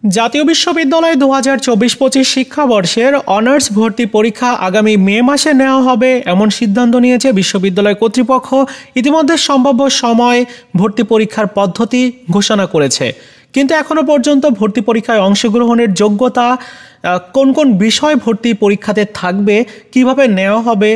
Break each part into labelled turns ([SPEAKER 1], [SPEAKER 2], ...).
[SPEAKER 1] জাতীয় বিশ্ববিদ্যালয় 2024-25 শিক্ষাবর্ষের অনার্স ভর্তি পরীক্ষা আগামী মে মাসে নেওয়া হবে এমন সিদ্ধান্ত নিয়েছে বিশ্ববিদ্যালয় কর্তৃপক্ষ। ইতিমধ্যে সম্ভাব্য সময় ভর্তি পরীক্ষার পদ্ধতি ঘোষণা করেছে, কিন্তু এখনও পর্যন্ত ভর্তি পরীক্ষায় অংশগ্রহণের যোগ্যতা, কোন কোন বিষয় ভর্তি পরীক্ষাতে থাকবে, কিভাবে নেওয়া হবে,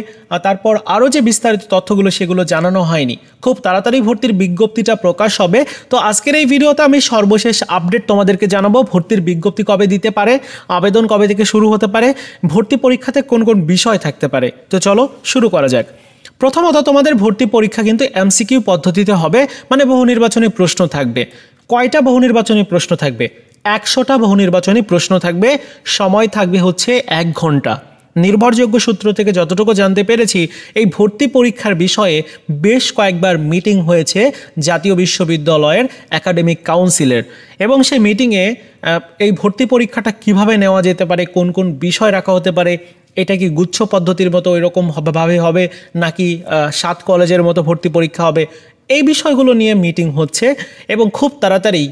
[SPEAKER 1] তারপর আরও যে বিস্তারিত তথ্যগুলো সেগুলো জানানো হয়নি। খুব তাড়াতাড়ি ভর্তির বিজ্ঞপ্তিটা প্রকাশ হবে। তো আজকের এই ভিডিওতে আমি সর্বশেষ আপডেট তোমাদেরকে জানাবো। ভর্তির বিজ্ঞপ্তি কবে দিতে পারে, আবেদন কবে থেকে শুরু হতে পারে, ভর্তি পরীক্ষাতে কোন কোন বিষয় থাকতে পারে। তো চলো শুরু করা যাক। প্রথমত তোমাদের ভর্তি পরীক্ষা কিন্তু এমসিকিউ পদ্ধতিতে হবে, মানে বহু নির্বাচনী প্রশ্ন থাকবে। কয়টা বহু নির্বাচনী প্রশ্ন থাকবে? 100টা বহু নির্বাচনী প্রশ্ন থাকবে। সময় থাকবে হচ্ছে 1 ঘন্টা। নির্ভরযোগ্য সূত্র থেকে যতটুকু জানতে পেরেছি, এই ভর্তি পরীক্ষার বিষয়ে বেশ কয়েকবার মিটিং হয়েছে জাতীয় বিশ্ববিদ্যালয়ের একাডেমিক কাউন্সিলের, এবং সেই মিটিংয়ে এই ভর্তি পরীক্ষাটা কিভাবে নেওয়া যেতে পারে, কোন কোন বিষয় রাখা হতে পারে, এটা কি গুচ্ছ পদ্ধতির মতো এরকম ভাবে হবে নাকি 7 কলেজের মতো ভর্তি পরীক্ষা হবে, এই বিষয়গুলো নিয়ে মিটিং হচ্ছে এবং খুব তাড়াতাড়ি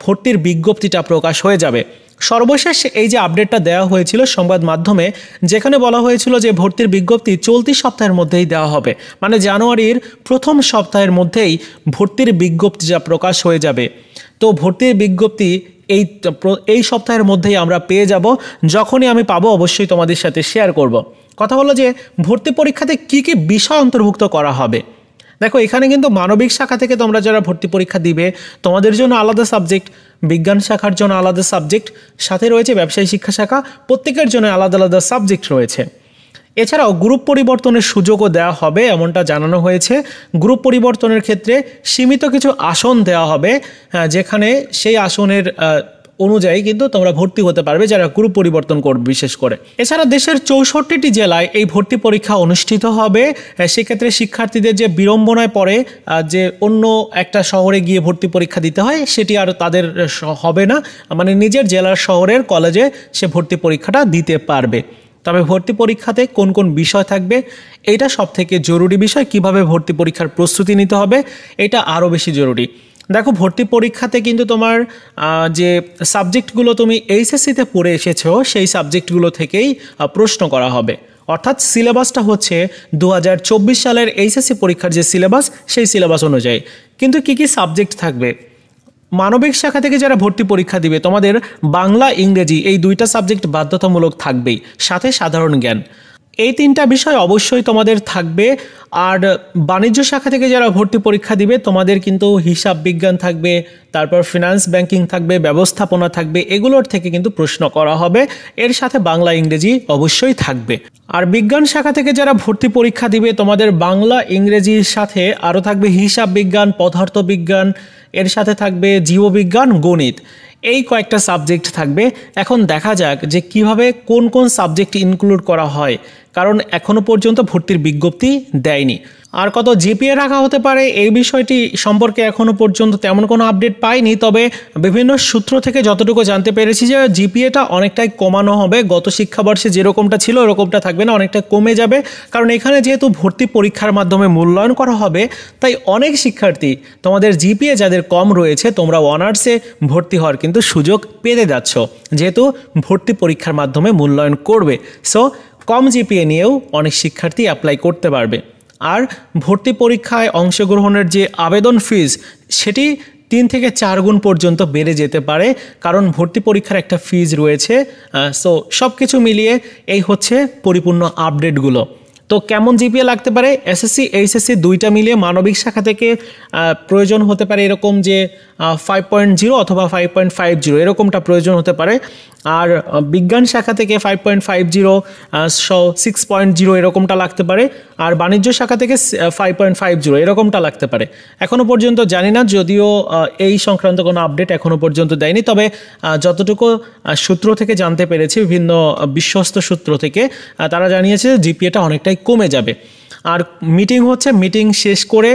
[SPEAKER 1] ভর্তির বিজ্ঞপ্তিটা প্রকাশ হয়ে যাবে। সর্বশেষ এই যে আপডেটটা দেওয়া হয়েছিল সংবাদ মাধ্যমে, যেখানে বলা হয়েছিল যে ভর্তির বিজ্ঞপ্তি চলতি সপ্তাহের মধ্যেই দেওয়া হবে, মানে জানুয়ারির প্রথম সপ্তাহের মধ্যেই ভর্তির বিজ্ঞপ্তিটা প্রকাশ হয়ে যাবে। তো ভর্তির বিজ্ঞপ্তি এই সপ্তাহের মধ্যেই আমরা পেয়ে যাব। যখনই আমি পাবো অবশ্যই তোমাদের সাথে শেয়ার করব। কথা হলো যে ভর্তি পরীক্ষাতে কি কি বিষয় অন্তর্ভুক্ত করা হবে। দেখো, এখানে কিন্তু মানবিক শাখা থেকে তোমরা যারা ভর্তি পরীক্ষা দিবে তোমাদের জন্য আলাদা সাবজেক্ট, বিজ্ঞান শাখার জন্য আলাদা সাবজেক্ট, সাথে রয়েছে ব্যবসায়ী শিক্ষা শাখা, প্রত্যেকের জন্য আলাদা আলাদা সাবজেক্ট রয়েছে। এছাড়াও গ্রুপ পরিবর্তনের সুযোগও দেওয়া হবে এমনটা জানানো হয়েছে। গ্রুপ পরিবর্তনের ক্ষেত্রে সীমিত কিছু আসন দেওয়া হবে, যেখানে সেই আসনের অনুযায়ী কিন্তু তোমরা ভর্তি হতে পারবে যারা গ্রুপ পরিবর্তন করবে বিশেষ করে। এছাড়া দেশের 64টি জেলায় এই ভর্তি পরীক্ষা অনুষ্ঠিত হবে। সেক্ষেত্রে শিক্ষার্থীদের যে বিড়ম্বনায় পড়ে যে অন্য একটা শহরে গিয়ে ভর্তি পরীক্ষা দিতে হয়, সেটি আর তাদের হবে না, মানে নিজের জেলার শহরের কলেজে সে ভর্তি পরীক্ষাটা দিতে পারবে। তবে ভর্তি পরীক্ষাতে কোন কোন বিষয় থাকবে এটা সবথেকে জরুরি বিষয়। কিভাবে ভর্তি পরীক্ষার প্রস্তুতি নিতে হবে এটা আরও বেশি জরুরি। দেখো, ভর্তি পরীক্ষাতে কিন্তু তোমার যে সাবজেক্টগুলো তুমি এইচএসসিতে পড়ে এসেছো সেই সাবজেক্টগুলো থেকেই প্রশ্ন করা হবে। অর্থাৎ সিলেবাসটা হচ্ছে 2024 সালের এইচএসসি পরীক্ষার যে সিলেবাস সেই সিলেবাস অনুযায়ী। কিন্তু কি কি সাবজেক্ট থাকবে? মানবিক শাখা থেকে যারা ভর্তি পরীক্ষা দিবে তোমাদের বাংলা, ইংরেজি এই 2টা সাবজেক্ট বাধ্যতামূলক থাকবেই, সাথে সাধারণ জ্ঞান। এই 3টা বিষয় অবশ্যই তোমাদের থাকবে। আর বাণিজ্য শাখা থেকে যারা ভর্তি পরীক্ষা দিবে তোমাদের কিন্তু হিসাব বিজ্ঞান থাকবে, তারপর ফিনান্স ব্যাংকিং থাকবে, ব্যবস্থাপনা থাকবে, এগুলোর থেকে কিন্তু প্রশ্ন করা হবে। এর সাথে বাংলা, ইংরেজি অবশ্যই থাকবে। আর বিজ্ঞান শাখা থেকে যারা ভর্তি পরীক্ষা দিবে তোমাদের বাংলা, ইংরেজির সাথে আরও থাকবে হিসাব বিজ্ঞান, পদার্থ বিজ্ঞান, এর সাথে থাকবে জীববিজ্ঞান, গণিত, এই কয়েকটা সাবজেক্ট থাকবে। এখন দেখা যাক যে কিভাবে কোন কোন সাবজেক্ট ইনক্লুড করা হয়, কারণ এখনও পর্যন্ত ভর্তির বিজ্ঞপ্তি দেয়নি। আর কত জিপিএ রাখা হতে পারে এই বিষয়টি সম্পর্কে এখনও পর্যন্ত তেমন কোনো আপডেট পাইনি। তবে বিভিন্ন সূত্র থেকে যতটুকু জানতে পেরেছি যে জিপিএটা অনেকটাই কমানো হবে। গত শিক্ষাবর্ষে যেরকমটা ছিল এরকমটা থাকবে না, অনেকটা কমে যাবে। কারণ এখানে যেহেতু ভর্তি পরীক্ষার মাধ্যমে মূল্যায়ন করা হবে, তাই অনেক শিক্ষার্থী তোমাদের জিপিএ যাদের কম রয়েছে তোমরা অনার্সে ভর্তি হওয়ার কিন্তু সুযোগ পেতে যাচ্ছ, যেহেতু ভর্তি পরীক্ষার মাধ্যমে মূল্যায়ন করবে। সো কম জিপিএ নিয়েও অনেক শিক্ষার্থী অ্যাপ্লাই করতে পারবে। আর ভর্তি পরীক্ষায় অংশগ্রহণের যে আবেদন ফিজ সেটি 3 থেকে 4 গুণ পর্যন্ত বেড়ে যেতে পারে, কারণ ভর্তি পরীক্ষার একটা ফিজ রয়েছে। সো সব কিছু মিলিয়ে এই হচ্ছে পরিপূর্ণ আপডেটগুলো। তো কেমন জিপিএ লাগতে পারে? এসএসসি, এইচএসসি 2টা মিলিয়ে মানবিক শাখা থেকে প্রয়োজন হতে পারে এরকম যে 5.0 অথবা 5.50 এরকমটা প্রয়োজন হতে পারে। আর বিজ্ঞান শাখা থেকে 5.50 6.0 এরকমটা লাগতে পারে। আর বাণিজ্য শাখা থেকে 5.50 এরকমটা লাগতে পারে। এখনও পর্যন্ত জানি না, যদিও এই সংক্রান্ত কোনো আপডেট এখনও পর্যন্ত দেয়নি। তবে যতটুকু সূত্র থেকে জানতে পেরেছি, বিভিন্ন বিশ্বস্ত সূত্র থেকে, তারা জানিয়েছে জিপিএটা অনেকটাই কমে যাবে। আর মিটিং হচ্ছে, মিটিং শেষ করে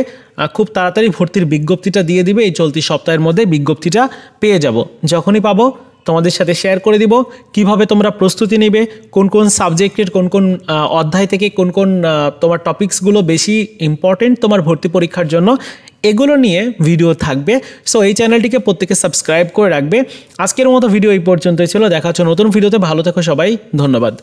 [SPEAKER 1] খুব তাড়াতাড়ি ভর্তির বিজ্ঞপ্তিটা দিয়ে দিবে। এই চলতি সপ্তাহের মধ্যে বিজ্ঞপ্তিটা পেয়ে যাব। যখনই পাবো তোমাদের সাথে শেয়ার করে দিব কিভাবে তোমরা প্রস্তুতি নেবে, কোন কোন সাবজেক্টের কোন কোন অধ্যায় থেকে কোন কোন তোমার টপিকসগুলো বেশি ইম্পর্টেন্ট তোমার ভর্তি পরীক্ষার জন্য, এগুলো নিয়ে ভিডিও থাকবে। সো এই চ্যানেলটিকে প্রত্যেকে সাবস্ক্রাইব করে রাখবে। আজকের মতো ভিডিও এই পর্যন্তই ছিল। দেখা হচ্ছে নতুন ভিডিওতে। ভালো থেকো সবাই, ধন্যবাদ।